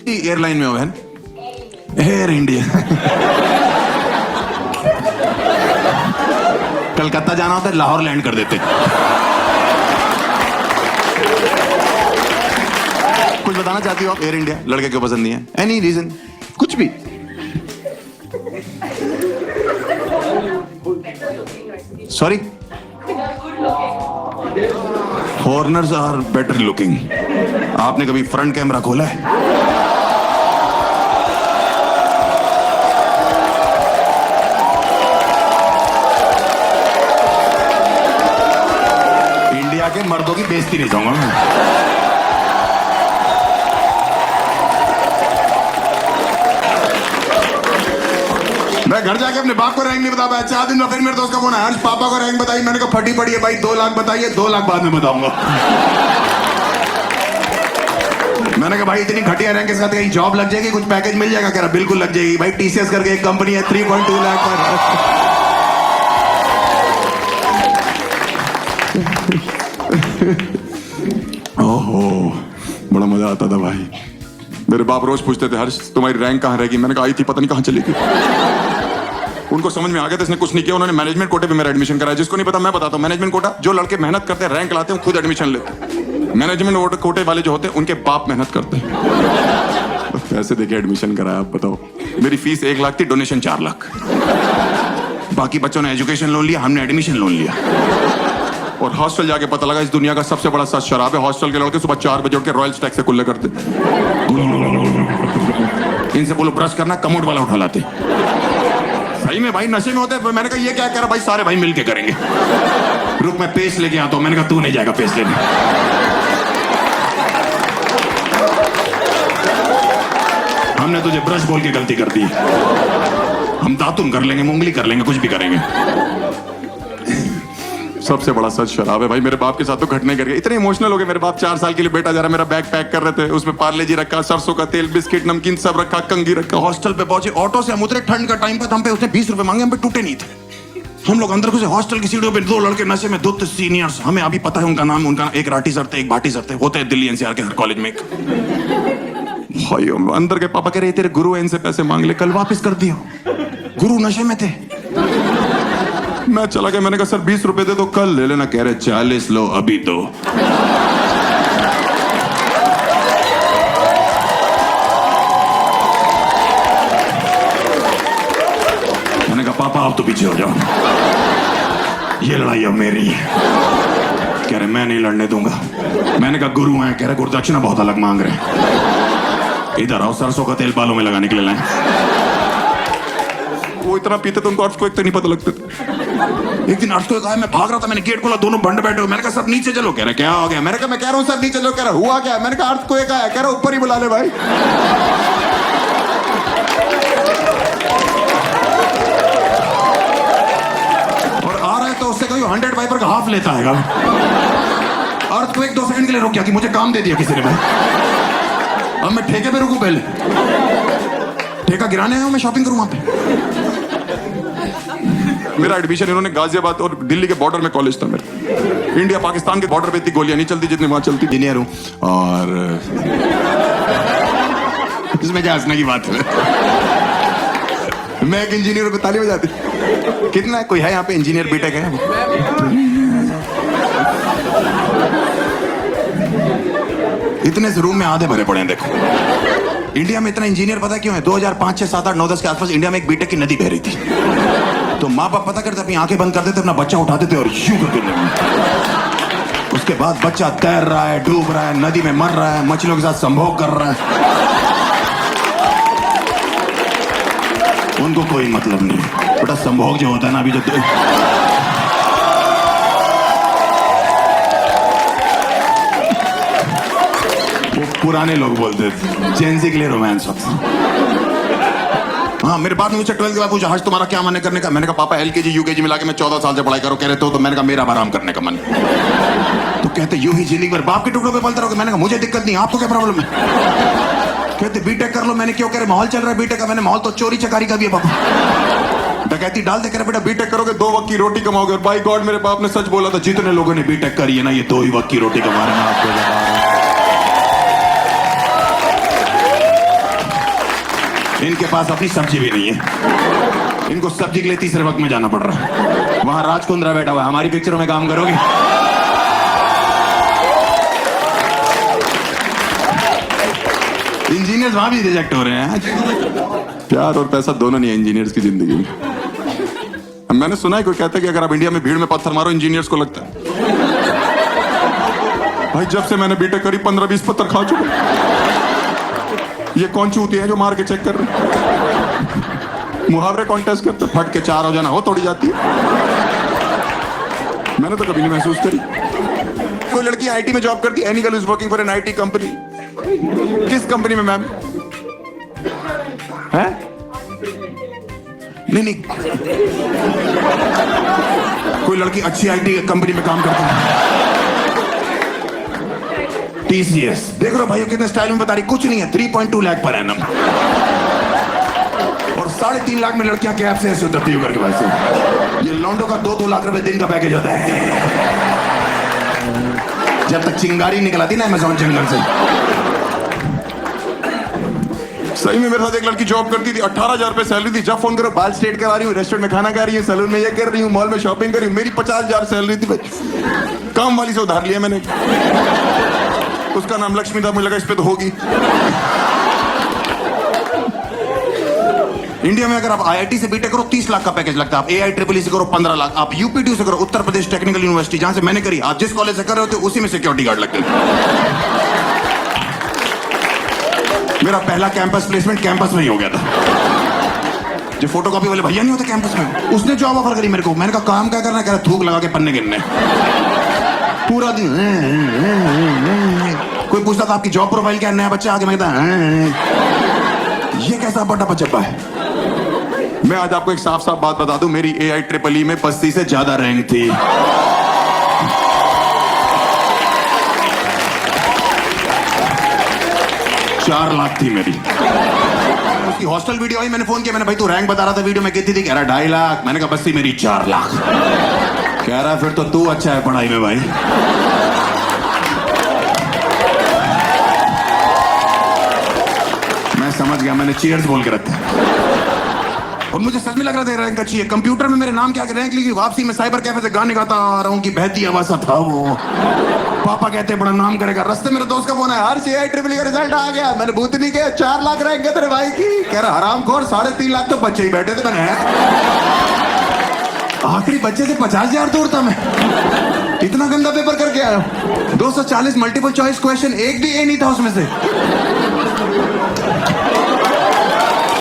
Airline में हो बहन? Air India. कलकत्ता जाना होता है, लाहौर लैंड कर देते। कुछ बताना चाहती हो आप? एयर इंडिया लड़के क्यों पसंद नहीं है? Any reason? कुछ भी? Sorry, foreigners are better looking. आपने कभी फ्रंट कैमरा खोला है? इंडिया के मर्दों की बेइज्जती नहीं चाहूंगा मैं घर जाके अपने बाप को रैंक नहीं बता पाया। 4 दिन में फिर मेरे दोस्त का फोन आया, हर्ष पापा को रैंक बताई। मैंने कहा फटी पड़ी है भाई, 2 लाख बताइए, 2 लाख बाद में बताऊंगा। मैंने कहा भाई इतनी घटिया रैंक के साथ कहीं जॉब लग जाएगी, कुछ पैकेज मिल जाएगा? कह रहा बिल्कुल लग जाएगी भाई, टीसीएस करके एक कंपनी है, 3.2 लाख पर। ओहो, बड़ा मजा आता था भाई। मेरे बाप रोज पूछते थे, हर्ष तुम्हारी रैंक कहाँ रहेगी? मैंने कहा आई थी, पता नहीं कहाँ चली गई। उनको समझ में आ गया था इसने कुछ नहीं किया। उन्होंने मैनेजमेंट कोटे पे मेरा एडमिशन कराया। जिसको नहीं पता मैं बताता हूँ, मैनेजमेंट कोटा जो लड़के मेहनत करते हैं, रैंक लाते हैं, खुद एडमिशन लेते। मैनेजमेंट कोटे वाले जो होते हैं उनके बाप मेहनत करते हैं, पैसे देके एडमिशन कराया। आप बताओ, मेरी फीस 1 लाख थी, डोनेशन 4 लाख। बाकी बच्चों ने एजुकेशन लोन लिया, हमने एडमिशन लोन लिया। और हॉस्टल जाके पता लगा इस दुनिया का सबसे बड़ा सच शराब है। हॉस्टल के लड़के सुबह 4 बजे उठ के रॉयल स्टैग से कुल्ले करते। इनसे बोलो ब्रश करना, कमोड वाला उठा लाते। सही में भाई नशे में होते हैं। मैंने कहा ये क्या कह रहा भाई? सारे भाई मिलके करेंगे। रुक मैं पेस्ट लेके आता हूं। मैंने कहा तू नहीं जाएगा पेस्ट लेने। हमने तुझे ब्रश बोल के गलती कर दी। हम दातुन कर लेंगे, मुंगली कर लेंगे, कुछ भी करेंगे। सबसे बड़ा सच शराब है भाई। मेरे बाप के साथ तो घटने कर गए। इतने इमोशनल हो गए मेरे बाप। 4 साल के लिए बेटा जा रहा, मेरा बैग पैक कर रहे थे, उसमें पार्ले जी रखा, सरसों का तेल, बिस्किट, नमकीन सब रखा, कंगी रखा। हॉस्टल पे पहुंचे, ऑटो से हम उतरे, ठंड का टाइम पर हम पे उसने 20 रुपए मांगे, हम पे टूटे नहीं थे। हम लोग अंदर घुसे, हॉस्टल की सीढ़ियों पे 2 लड़के नशे में, 2 सीनियर्स, हमें अभी पता है उनका नाम। उनका एक राठी सर थे, एक भाटी सर थे, होते हैं दिल्ली एनसीआर के हर कॉलेज में। भाई अंदर के पापा कह रहे तेरे गुरु इनसे पैसे मांग ले, कल वापस कर दियो। गुरु नशे में थे। मैं चला गया, मैंने कहा सर 20 रुपए दे दो, कल ले लेना। कह रहे 40 लो, अभी दो। मैंने कहा पापा आप तो पीछे हो जाओ, ये लड़ाई अब मेरी है। कह रहे मैं नहीं लड़ने दूंगा। मैंने कहा गुरु हैं। कह रहे गुरुदक्षिणा बहुत अलग मांग रहे हैं। इधर आओ, सरसों का तेल बालों में लगाने के लिए लाए। वो इतना पीते तो उनको अर्थ को एक तो नहीं पता लगते थे। एक दिन अर्थ को कहा, मैं भाग रहा था, मैंने गेट खोला, दोनों बंड बैठे हो। मैंने कहा सर नीचे चलो। कह रहे क्या हो गया? मैंने कहा मैं कह रहा हूँ सर नीचे चलो। कह रहा हुआ क्या? मैंने कहा अर्थ को एक आया। कह रहा ऊपर ही बुला ले भाई। और आ रहा है तो उससे कहीं 100 वाइपर का हाफ लेता है। अर्थ को 1-2 सेकंड के लिए रुक गया कि मुझे काम दे दिया किसी ने भाई। अब मैं ठेके पे रुकूं? पहले ठेका गिराने आया हूं, मैं शॉपिंग करूं वहां पे। मेरा एडमिशन इन्होंने गाजियाबाद और दिल्ली के बॉर्डर में कॉलेज था मेरा। इंडिया पाकिस्तान के बॉर्डर पे इतनी गोलियां नहीं चलती जितनी वहां चलती। इंजीनियर हूं। और इसमें क्या हंसने की बात है? मैं एक इंजीनियर को ताली बजाती। कितना है? कोई है यहाँ पे इंजीनियर बीटेक है? इतने से रूम में आधे भरे पड़े हैं। देखो इंडिया में इतना इंजीनियर पता क्यों है? 2005, 6, 7, 8, 9, 10 के आसपास इंडिया में एक बीटेक की नदी बह रही थी। तो माँ बाप पता करते अपनी आंखें बंद कर देते, अपना बच्चा उठाते थे और यूं करके उसके बाद बच्चा तैर रहा है, डूब रहा है, नदी में मर रहा है, मछलियों के साथ संभोग कर रहा है। उनको कोई मतलब नहीं। बेटा संभोग जो होता है ना, अभी जो पुराने लोग बोलते थे जेंजी के लिए रोमांस होता। हाँ, मेरे बाप ने मुझे 12th के बाद पूछा हर्ष तुम्हारा क्या मन है करने का? मैंने कहा पापा LKG UKG मिला के मैं 14 साल से पढ़ाई करो। कह रहे तो मैंने कहा मेरा आराम करने का मन। तो कहते यूं ही जिंदगी भर बाप के टुकड़ों पे पलते रहोगे। मैंने कहा मुझे दिक्कत नहीं, आपको क्या प्रॉब्लम है? कहते बीटेक कर लो। मैंने क्यों? कह रहे माहौल चल रहा है बीटेक का। मैंने माहौल तो चोरी चकारी का भी है पापा। डकैती डाल दे। कह रहे बेटा बीटेक करोगे 2 वक्त की रोटी कमाओगे। और बाय गॉड मेरे बाप ने सच बोला था, जितने लोगों ने बीटेक करी है ना, ये 2 ही वक्त की रोटी कमा रहे हैं। आपको इनके पास अपनी सब्जी भी नहीं है, इनको सब्जी के लिए तीसरे वक्त में जाना पड़ रहा है। वहां राज कुंद्रा बैठा हुआ है, हमारी पिक्चरों में काम करोगे? इंजीनियर्स वहां भी रिजेक्ट हो रहे हैं। प्यार और पैसा दोनों नहीं है इंजीनियर्स की जिंदगी में। मैंने सुना है कोई कहता है कि अगर आप इंडिया में भीड़ में पत्थर मारो इंजीनियर्स को लगता है। भाई जब से मैंने बीटेक करी 15-20 पत्थर खा चुका। ये कौन चूती है जो मार के चेक कर रहे? मुहावरे कॉन्टेस्ट करते, फट के 4 हो जाना हो तोड़ी जाती है। मैंने तो कभी नहीं महसूस करी। कोई लड़की आईटी में जॉब करती है, any girl is working for an IT company. किस कंपनी में मैम? है? नहीं, कोई लड़की अच्छी आईटी कंपनी में काम करती है, TCS। देख रहे हो भाई कितने स्टाइल में बता रही, कुछ नहीं है, 3.2 लाख पर एनम। और 3.5 लाख में लड़कियां कैब से ऐसे उतरती है करके वैसे। ये लौंडों का 2-2 लाख रुपए दिन का पैकेज होता है, जब तक चिंगारी निकल आती ना अमेज़न जंगल से। सही में मेरे साथ एक लड़की जॉब करती थी, 18,000 रुपए सैलरी थी। जब फोन करो बाल स्ट्रेट करा रही हूँ, रेस्टोरेंट में खाना खा रही हूँ, सैलून में ये कर रही हूँ, मॉल में शॉपिंग कर रही हूँ। मेरी 50,000 सैलरी थी भाई। काम वाली से उधार लिया मैंने, उसका नाम लक्ष्मी था, मुझे लगा इस पे तो होगी। इंडिया में अगर आप IIT से बीटेक करो 30 लाख का पैकेज लगता है, आप AIEEE से करो 15 लाख, आप UPTU से करो, उत्तर प्रदेश टेक्निकल यूनिवर्सिटी जहां से मैंने करी, आप जिस कॉलेज से कर रहे होते उसी में सिक्योरिटी गार्ड लगते थे। मेरा पहला कैंपस प्लेसमेंट कैंपस में ही हो गया था। जो फोटोकॉपी वाले भैया नहीं होते कैंपस में, उसने जॉब ऑफर करी मेरे को। मैंने कहा काम क्या करना है? कह रहा थूक लगा के पन्ने गिनने। पूरा दिन कोई पूछता था आपकी जॉब प्रोफाइल क्या है, नया बच्चा आगे, मैं कहता ये कैसा बड़ा बच्चा है। मैं आज आपको एक साफ साफ बात बता दूं, मेरी AIEEE में 35 से ज्यादा रैंक थी। चार लाख थी मेरी। उसकी हॉस्टल वीडियो आई, मैंने फोन किया, मैंने भाई तू रैंक बता रहा था वीडियो में कितनी थी? कह रहा 2.5 लाख। मैंने कहा बस थी मेरी 4 लाख। कह रहा फिर तो तू अच्छा है पढ़ाई में भाई। मैं समझ गया, मैंने चीयर्स बोल के रखा। और मुझे सच में लग रहा था रैंक अच्छी है। कंप्यूटर में मेरे नाम क्या रैंक लिखी, वापसी में साइबर कैफे से गाने गाता आ रहा हूँ कि बहती आवाज था वो। पापा कहते हैं बड़ा नाम करेगा। रास्ते मेरे दोस्त का फोन है, हर AIEEE का रिजल्ट आ गया। मैंने भूत नहीं किया, 4 लाख रैंक है तेरे भाई की। कह रहा हरामखोर, 3.5 लाख तो बच्चे ही बैठे थे। मैंने आखिरी बच्चे से 50,000 दूर था मैं। इतना गंदा पेपर करके आया। 240 मल्टीपल चॉइस क्वेश्चन, एक भी ए नहीं था उसमें से।